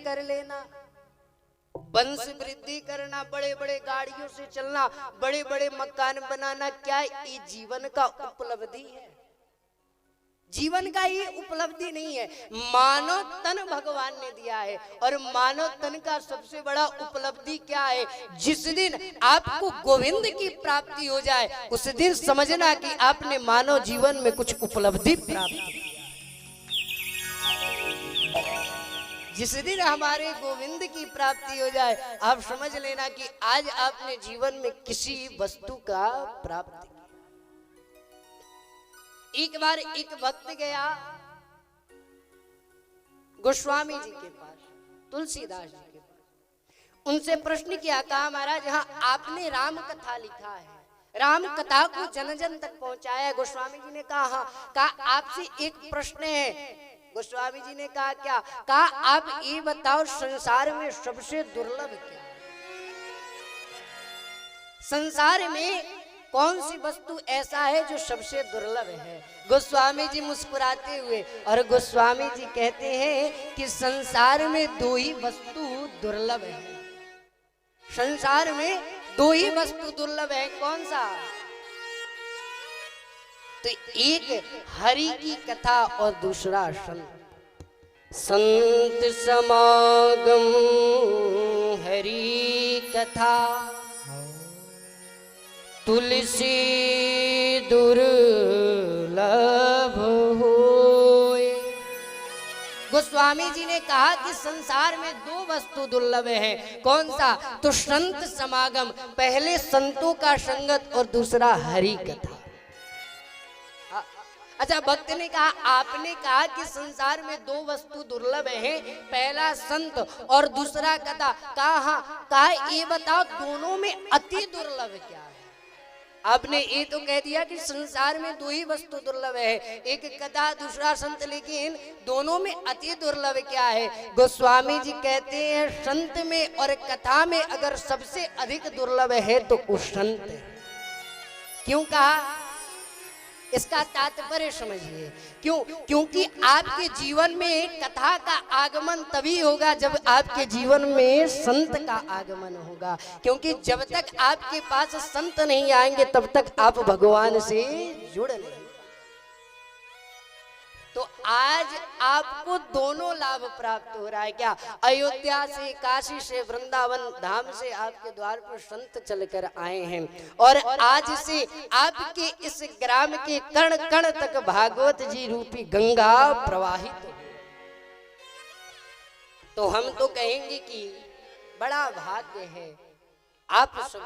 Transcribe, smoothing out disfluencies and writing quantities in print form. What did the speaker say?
कर लेना, वंश वृद्धि करना, बड़े बड़े गाड़ियों से चलना, बड़े बड़े मकान बनाना, क्या ये जीवन का उपलब्धि है? जीवन का ये उपलब्धि नहीं है। मानव तन भगवान ने दिया है, और मानव तन का सबसे बड़ा उपलब्धि क्या है? जिस दिन आपको गोविंद की प्राप्ति हो जाए उस दिन समझना कि आपने मानव जीवन में कुछ उपलब्धि प्राप्त की। जिस दिन हमारे गोविंद की प्राप्ति हो जाए आप समझ लेना कि आज आपने जीवन में किसी वस्तु का प्राप्ति। एक बार एक भक्त गया गोस्वामी जी के पास, तुलसीदास जी के पास, उनसे प्रश्न किया, कहा महाराज हाँ आपने राम कथा लिखा है, राम कथा को जन जन तक पहुंचाया है। गोस्वामी जी ने कहा हाँ। कहा आपसे एक प्रश्न है। गोस्वामी जी ने कहा क्या? कहा आप ये बताओ संसार में सबसे दुर्लभ क्या है? संसार में कौन सी वस्तु ऐसा है जो सबसे दुर्लभ है? गोस्वामी जी मुस्कुराते हुए, और गोस्वामी जी कहते हैं कि संसार में दो ही वस्तु दुर्लभ है। संसार में दो ही वस्तु दुर्लभ है, कौन सा? तो एक हरि की कथा और दूसरा संत। संत समागम हरि कथा, तुलसी दुर्लभ होए। गोस्वामी जी ने कहा कि संसार में दो वस्तु दुर्लभ हैं, कौन सा? तो संत समागम, पहले संतों का संगत और दूसरा हरि कथा। अच्छा, भक्त ने कहा आपने कहा कि संसार में दो वस्तु दुर्लभ हैं, पहला संत और दूसरा कथा। कहा ये बताओ दोनों में अति दुर्लभ क्या है? आपने ये तो कह दिया कि संसार में दो ही वस्तु दुर्लभ है, एक कथा दूसरा संत, लेकिन दोनों में अति दुर्लभ क्या है? गोस्वामी जी कहते हैं संत में और कथा में अगर सबसे अधिक दुर्लभ है तो उस संत है। क्यों कहा? इसका तात्पर्य समझिए। क्यों? क्योंकि आपके जीवन में कथा का आगमन तभी होगा जब आपके जीवन में संत का आगमन होगा। क्योंकि जब तक आपके पास संत नहीं आएंगे तब तक आप भगवान से जुड़ नहीं। तो आज आपको दोनों लाभ प्राप्त हो रहा है। क्या? अयोध्या से, काशी से, वृंदावन धाम से आपके द्वार पर संत चलकर आए हैं, और आज से आपके इस ग्राम के कण कण तक भागवत जी रूपी गंगा प्रवाहित हो। तो हम तो कहेंगे कि बड़ा भाग्य है आप सब